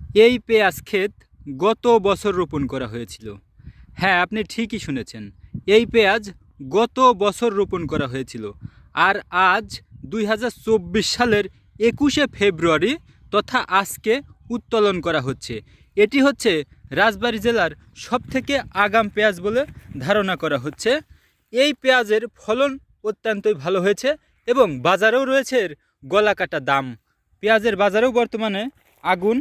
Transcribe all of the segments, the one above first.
এই পেঁয়াজ ক্ষেত গত বছর রোপণ করা হয়েছিল। হ্যাঁ, আপনি ঠিকই শুনেছেন, এই পেঁয়াজ গত বছর রোপণ করা হয়েছিল। আর আজ 2024 সালের 21শে ফেব্রুয়ারি তথা আজকে উত্তোলন করা হচ্ছে। এটি হচ্ছে রাজবাড়ী জেলার সবথেকে আগাম পেঁয়াজ বলে ধারণা করা হচ্ছে। এই পেঁয়াজের ফলন অত্যন্তই ভালো হয়েছে এবং বাজারেও রয়েছে এর গলাকাটা দাম। পেঁয়াজের বাজারেও বর্তমানে আগুন।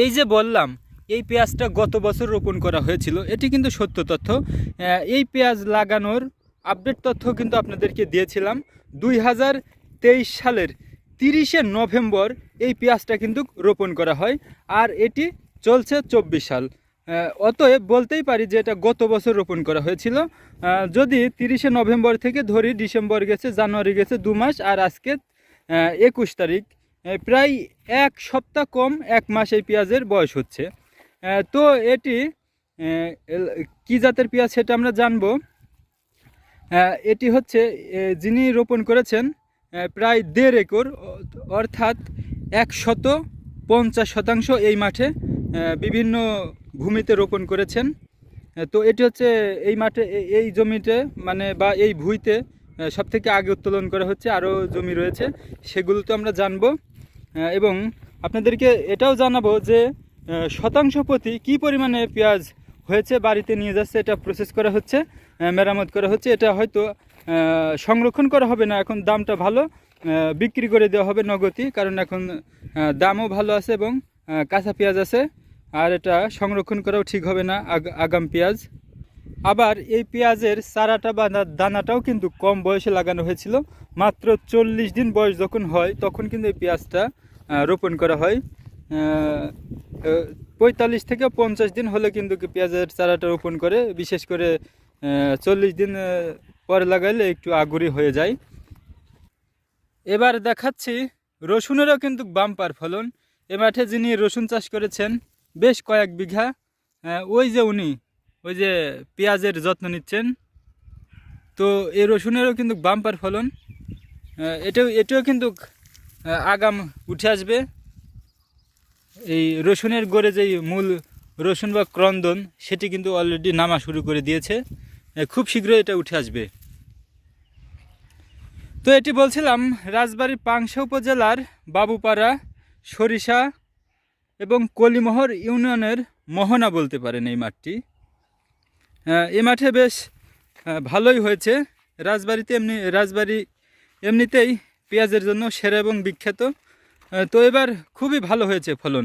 এই যে বললাম এই পেঁয়াজটা গত বছর রোপণ করা হয়েছিল, এটি কিন্তু সত্য তথ্য। এই পেঁয়াজ লাগানোর আপডেট তথ্য কিন্তু আপনাদেরকে দিয়েছিলাম 2023 সালের 30শে নভেম্বর এই পেঁয়াজটা কিন্তু রোপণ করা হয়। আর এটি চলছে 24 সাল। অতএব বলতেই পারি যে এটা গত বছর রোপণ করা হয়েছিল। যদি 30শে নভেম্বর থেকে ধরি, ডিসেম্বর গেছে, জানুয়ারি গেছে 2 মাস, আর আজকে 21 তারিখ, প্রায় এক সপ্তাহ কম 1 মাস এই পেঁয়াজের বয়স হচ্ছে। তো এটি কি জাতের পেঁয়াজ সেটা আমরা জানবো। এটি হচ্ছে যিনি রোপণ করেছেন প্রায় 1.5 একর, অর্থাৎ 150% এই মাঠে বিভিন্ন ভূমিতে রোপণ করেছেন। তো এটি হচ্ছে এই মাঠে, এই জমিতে মানে বা এই ভুঁইতে সবথেকে আগে উত্তোলন করা হচ্ছে। আরও জমি রয়েছে, সেগুলো তো আমরা জানবো এবং আপনাদেরকে এটাও জানাবো যে শতাংশ প্রতি কী পরিমাণে পেঁয়াজ হয়েছে বাড়িতে নিয়ে যাচ্ছে, এটা প্রসেস করা হচ্ছে, মেরামত করা হচ্ছে। এটা হয়তো সংরক্ষণ করা হবে না, এখন দামটা ভালো, বিক্রি করে দেওয়া হবে নগদই, কারণ এখন দামও ভালো আছে এবং কাঁচা পেঁয়াজ আছে। আর এটা সংরক্ষণ করাও ঠিক হবে না, আগাম পেঁয়াজ। আবার এই পেঁয়াজের চারাটা বা দানাটাও কিন্তু কম বয়সে লাগানো হয়েছিল। মাত্র 40 দিন বয়স যখন হয় তখন কিন্তু এই পেঁয়াজটা রোপণ করা হয়। 45 থেকে 50 দিন হলে কিন্তু পেঁয়াজের চারাটা রোপণ করে, বিশেষ করে 40 দিন পরে লাগাইলে একটু আগুরি হয়ে যায়। এবার দেখাচ্ছি রসুনেরও কিন্তু বাম্পার ফলন। এ মাঠে যিনি রসুন চাষ করেছেন বেশ কয়েক বিঘা, ওই যে উনি ওই যে পেঁয়াজের যত্ন নিচ্ছেন, তো এই রসুনেরও কিন্তু বাম্পার ফলন। এটাও কিন্তু আগাম উঠে আসবে। এই রসুনের গোড়ে যেই মূল রসুন বা ক্রন্দন, সেটি কিন্তু অলরেডি নামা শুরু করে দিয়েছে, খুব শীঘ্রই এটা উঠে আসবে। তো এটি বলছিলাম রাজবাড়ীর পাংশা উপজেলার বাবুপাড়া, সরিষা এবং কলিমোহর ইউনিয়নের মোহনা বলতে পারেন এই মাঠটি। এই মাঠে বেশ ভালোই হয়েছে। রাজবাড়ী এমনিতেই পেঁয়াজের জন্য সেরা এবং বিখ্যাত। তো এবার খুবই ভালো হয়েছে ফলন।